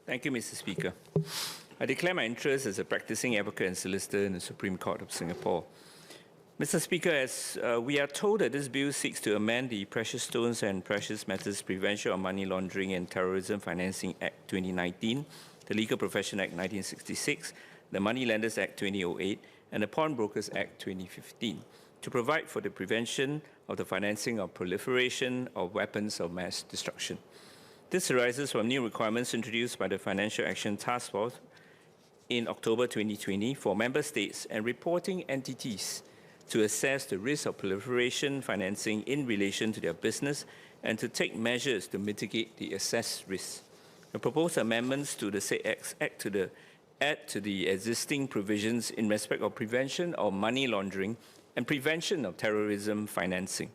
Thank you, Mr. Speaker. I declare my interest as a practicing advocate and solicitor in the Supreme Court of Singapore. Mr. Speaker, as we are told that this bill seeks to amend the Precious Stones and Precious Metals Prevention of Money Laundering and Terrorism Financing Act 2019, the Legal Profession Act 1966, the Moneylenders Act 2008, and the Pawnbrokers Act 2015 to provide for the prevention of the financing of proliferation of weapons of mass destruction. This arises from new requirements introduced by the Financial Action Task Force in October 2020 for member states and reporting entities to assess the risk of proliferation financing in relation to their business and to take measures to mitigate the assessed risk. The proposed amendments to the said Act add to the existing provisions in respect of prevention of money laundering and prevention of terrorism financing.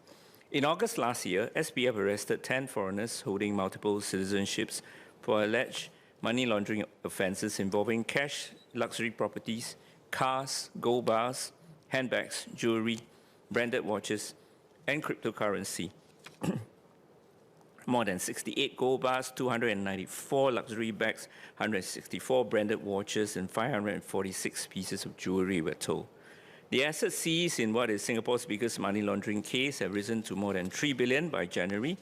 In August last year, SPF arrested 10 foreigners holding multiple citizenships for alleged money laundering offences involving cash, luxury properties, cars, gold bars, handbags, jewelry, branded watches, and cryptocurrency. More than 68 gold bars, 294 luxury bags, 164 branded watches, and 546 pieces of jewelry were told. The assets seized in what is Singapore's biggest money laundering case have risen to more than 3 billion by January.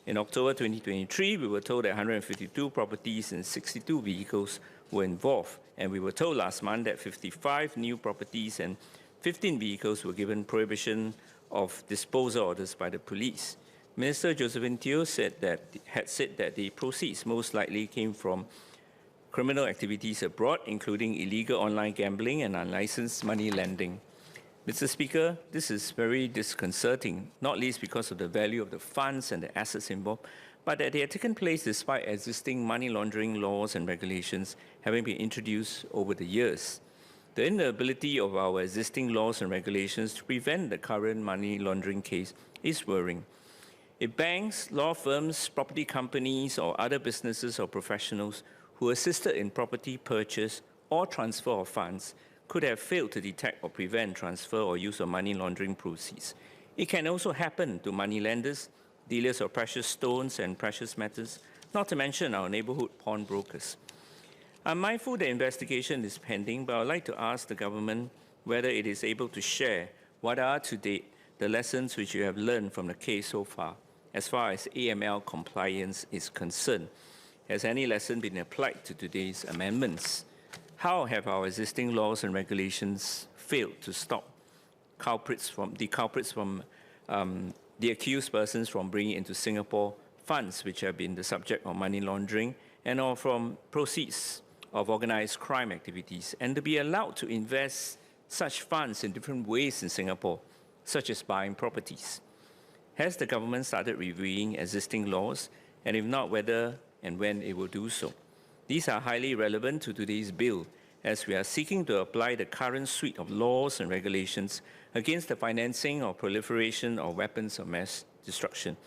In October 2023, we were told that 152 properties and 62 vehicles were involved, and we were told last month that 55 new properties and 15 vehicles were given prohibition of disposal orders by the police. Minister Josephine Teo had said that the proceeds most likely came from criminal activities abroad, including illegal online gambling and unlicensed money lending. Mr. Speaker, this is very disconcerting, not least because of the value of the funds and the assets involved, but that they had taken place despite existing money laundering laws and regulations having been introduced over the years. The inability of our existing laws and regulations to prevent the current money laundering case is worrying. If banks, law firms, property companies, or other businesses or professionals who assisted in property purchase or transfer of funds could have failed to detect or prevent transfer or use of money laundering proceeds, it can also happen to moneylenders, dealers of precious stones and precious metals, not to mention our neighbourhood pawnbrokers. I'm mindful the investigation is pending, but I would like to ask the government whether it is able to share what are to date the lessons which you have learned from the case so far, as AML compliance is concerned. Has any lesson been applied to today's amendments? How have our existing laws and regulations failed to stop the accused persons from bringing into Singapore funds which have been the subject of money laundering and or from proceeds of organized crime activities, and to be allowed to invest such funds in different ways in Singapore, such as buying properties? Has the government started reviewing existing laws, and if not, whether and when it will do so? These are highly relevant to today's bill, as we are seeking to apply the current suite of laws and regulations against the financing or proliferation of weapons of mass destruction.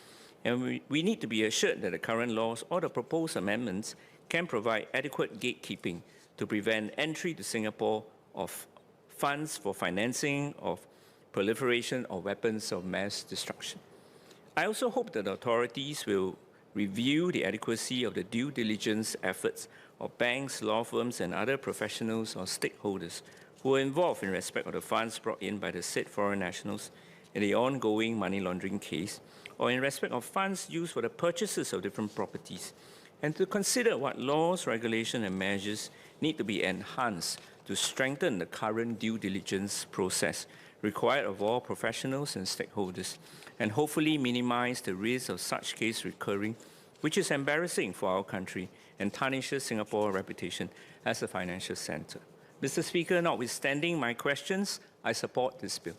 And we need to be assured that the current laws or the proposed amendments can provide adequate gatekeeping to prevent entry to Singapore of funds for financing of proliferation of weapons of mass destruction. I also hope that the authorities will review the adequacy of the due diligence efforts of banks, law firms, and other professionals or stakeholders who are involved in respect of the funds brought in by the said foreign nationals in the ongoing money laundering case, or in respect of funds used for the purchases of different properties, and to consider what laws, regulations, and measures need to be enhanced to strengthen the current due diligence process required of all professionals and stakeholders, and hopefully minimize the risk of such case recurring, which is embarrassing for our country and tarnishes Singapore's reputation as a financial centre. Mr. Speaker, notwithstanding my questions, I support this bill.